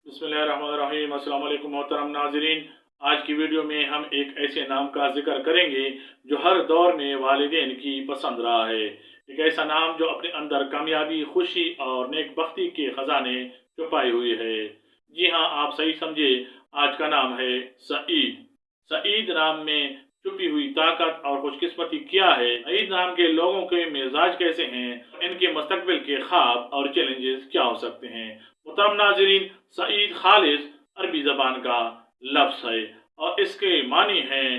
बिस्मिल्लाहिर्रहमानिर्रहीम। अस्सलाम वालेकुम मोहतरम नाजरीन। आज की वीडियो में हम एक ऐसे नाम का जिक्र करेंगे जो हर दौर में वालिदैन की पसंद रहा है। एक ऐसा नाम जो अपने अंदर कामयाबी, खुशी और नेकबख्ती के खजाने छुपाए हुए है। जी हाँ, आप सही समझे। आज का नाम है सईद। सईद नाम में छुपी हुई ताकत और खुशकिस्मती क्या है, सईद नाम के लोगों के मिजाज कैसे हैं, इनके मुस्तकबिल के ख्वाब और चैलेंजेस क्या हो सकते हैं। मुहतरम नाजरीन, सईद खालिस अरबी जबान का लफ्ज है और इसके मानी हैं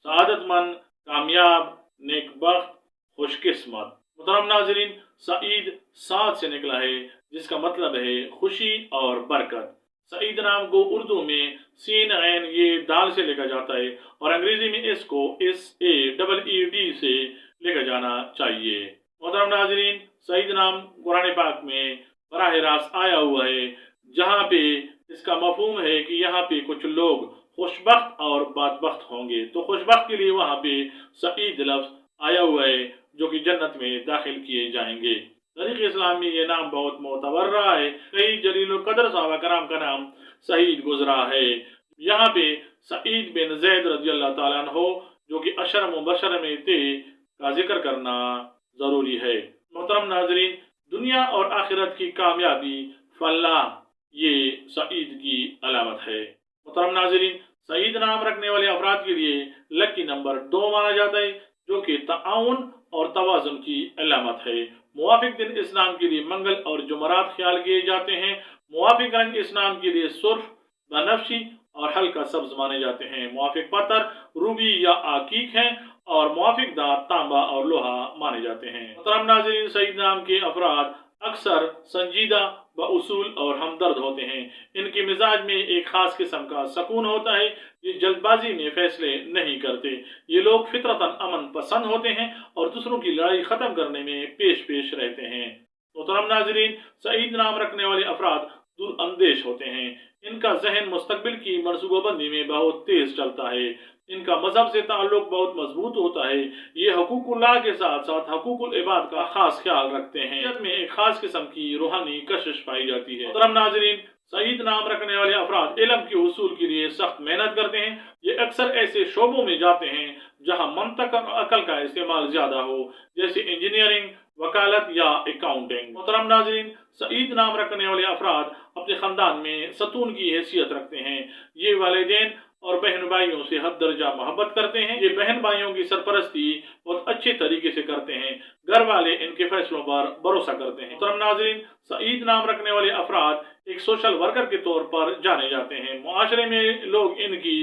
सआदतमंद, कामयाब, नेकबख्त, खुशकिस्मत। मुहतरम नाजरीन, सईद साद से निकला है जिसका मतलब है खुशी और बरकत। सईद नाम को उर्दू में सीन ऐन ये दाल से लिखा जाता है और अंग्रेजी में इसको SAEED से लिखा जाना चाहिए। मोहतरम नाजरीन, सईद नाम कुरान पाक में बराह रास्त आया हुआ है, जहाँ पे इसका मफहूम है कि यहाँ पे कुछ लोग खुशबख्त और बदबख्त होंगे, तो खुशबख्त के लिए वहाँ पे सईद लफ्ज आया हुआ है जो कि जन्नत में दाखिल किए जाएंगे। तरीक़ इस्लाम में ये नाम बहुत मोतबर रहा है। कई जलील कदर सहाबा कराम का नाम सईद गुजरा है। यहाँ पे सईद बिन ज़ैद रज़ियल्लाहु ताला अन्हु जो कि अशर मुबशर में थे का जिक्र करना जरूरी है। मोहतरम नाजरीन, दुनिया और आखिरत की कामयाबी, फलाह, ये सईद की अलामत है। मोहतरम नाजरीन, सईद नाम रखने वाले अफराद के लिए लकी नंबर 2 माना जाता है जो कि ताउन और तवाज़ुन की अलामत है। मुवाफिक दिन इस्लाम के लिए मंगल और जुमरात ख्याल किए जाते हैं। मुवाफिक रंग इस्लाम के लिए सुर्ख, बनफशी और हल्का सब्ज माने जाते हैं। मुवाफिक पत्थर रूबी या आकीक हैं और मुवाफिक दांत तांबा और लोहा माने जाते हैं। मोहतरम नाज़रीन, सईद नाम के अफराद अक्सर संजीदा, बउसूल और हमदर्द होते हैं। इनके मिजाज में एक खास किस्म का सुकून होता है। ये जल्दबाजी में फैसले नहीं करते। ये लोग फितरतन अमन पसंद होते हैं और दूसरों की लड़ाई खत्म करने में पेश पेश रहते हैं। मोहतरम नाजरीन, सईद नाम रखने वाले अफराद दूर अंदेश होते हैं। इनका जहन मुस्तकबिल की मनसूबाबंदी में बहुत तेज चलता है। इनका मजहब से ताल्लुक बहुत मजबूत होता है। ये हकूकुल्लाह के साथ साथ हकूकुल इबाद का खास ख्याल रखते हैं। में एक खास किस्म की रूहानी कशिश पाई जाती है। मोहतरम नाजरीन, सईद नाम रखने वाले अफराद इल्म के हुसूल के लिए सख्त मेहनत करते हैं। ये अक्सर ऐसे शोबों में जाते हैं जहाँ मंतक और अकल का इस्तेमाल ज्यादा हो, जैसे इंजीनियरिंग, वकालत या अकाउंटिंग। मोहतरम नाजरीन, सईद नाम रखने वाले अफराद अपने खानदान में सतून की हैसियत रखते हैं। ये वालिदैन और बहन भाइयों से हद दर्जा मोहब्बत करते हैं। ये बहन भाइयों की सरपरस्ती बहुत अच्छे तरीके से करते हैं। घर वाले इनके फैसलों पर भरोसा करते हैं। मोहतरम नाजरीन, सईद नाम रखने वाले अफराद एक सोशल वर्कर के तौर पर जाने जाते हैं। मुआशरे में लोग इनकी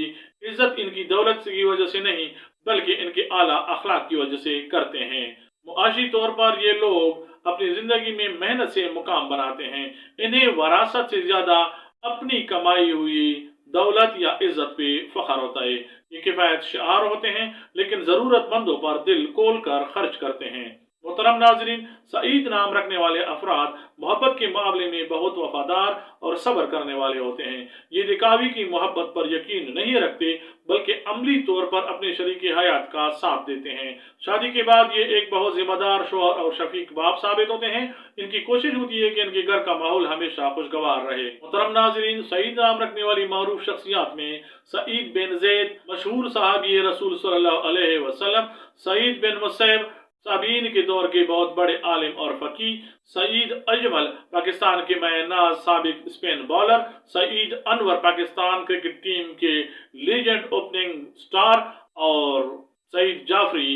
इज्जत इनकी दौलत की वजह से नहीं बल्कि इनके आला अखलाक की वजह से करते हैं। मुआशी तौर पर ये लोग अपनी जिंदगी में मेहनत से मुकाम बनाते हैं। इन्हें वरासत से ज्यादा अपनी कमाई हुई दौलत या इज्जत पे फख्र होता है। ये किफायत शार होते हैं लेकिन जरूरतमंदों पर दिल खोल कर खर्च करते हैं। मोहतरम नाजरीन, सईद नाम रखने वाले अफराद मोहब्बत के मामले में बहुत वफादार और सब्र करने वाले होते हैं। ये दिखावी की मोहब्बत पर यकीन नहीं रखते बल्कि अमली तौर पर अपने शरीक हयात का साथ देते हैं। शादी के बाद ये एक बहुत जिम्मेदार शौहर और शफीक बाप साबित होते हैं। इनकी कोशिश होती है कि इनके घर का माहौल हमेशा खुशगवार रहे। मोहतरम नाजरीन, सईद नाम रखने वाली मारूफ शख्सियात में सईद बिन ज़ैद, मशहूर सहाबी रसूल सल्लल्लाहु अलैहि वसल्लम, सईद बिन मुसैब, साबीन के दौर के बहुत बड़े आलिम और फकी, सईद अजमल, पाकिस्तान के मायनाज साबिक spin bowler, Saeed Anwar, Pakistan cricket team के लीजेंड ओपनिंग स्टार, और सईद जाफरी,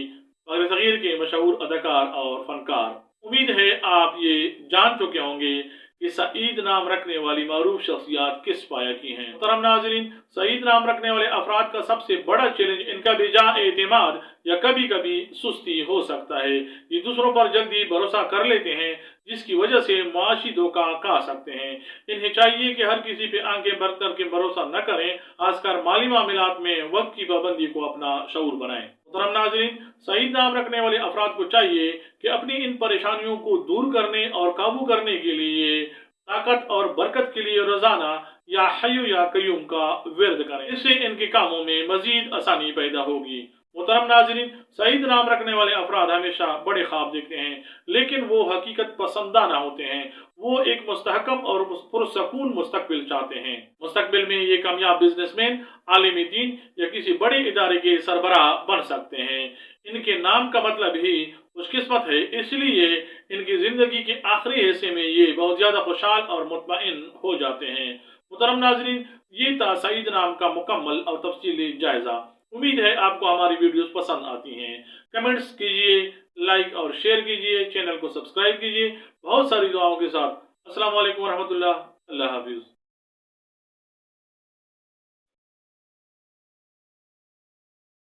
सगीर के मशहूर अदाकार और फनकार। उम्मीद है आप ये जान चुके होंगे कि सईद नाम रखने वाली मारूफ शख्सियात किस पाया की हैं। मोहतरम नाज़रीन, सईद नाम रखने वाले अफराद का सबसे बड़ा चैलेंज इनका बेजा एतमाद या कभी कभी सुस्ती हो सकता है। ये दूसरों पर जल्दी भरोसा कर लेते हैं जिसकी वजह से मुआशी धोखा खा सकते हैं। इन्हें चाहिए कि हर किसी पे आंखें बंद करके भरोसा न करें, खासकर माली मामलात में वक्त की पाबंदी को अपना शऊर बनाएं। मोहतरम नाज़रीन, सईद नाम रखने वाले अफराद को चाहिए कि अपनी इन परेशानियों को दूर करने और काबू करने के लिए ताकत और बरकत के लिए रोजाना या हय्यु या कय्यूम का विर्द करें। इससे इनके कामों में मजीद आसानी पैदा होगी। मोहतरम नाज़रीन, सईद नाम रखने वाले अफराद हमेशा बड़े ख्वाब देखते हैं, लेकिन वो हकीकत पसंदा ना होते हैं। वो एक मुस्तहकम और पुरसकून मुस्तकबिल चाहते हैं। मुस्तकबिल में ये कामयाब बिजनेसमैन, आलिम दीन या किसी बड़े इदारे के सरबराह बन सकते हैं। इनके नाम का मतलब ही खुशकिस्मत है, इसलिए इनकी जिंदगी के आखिरी हिस्से में ये बहुत ज्यादा खुशहाल और मुतमईन हो जाते हैं। मुहतरम नाज़रीन, ये था सईद नाम का मुकम्मल और तफसीली जायजा। उम्मीद है आपको हमारी वीडियोस पसंद आती हैं। कमेंट्स कीजिए, लाइक और शेयर कीजिए, चैनल को सब्सक्राइब कीजिए। बहुत सारी दुआओं के साथ अस्सलाम वालेकुम रहमतुल्लाह। अल्लाह हाफिज।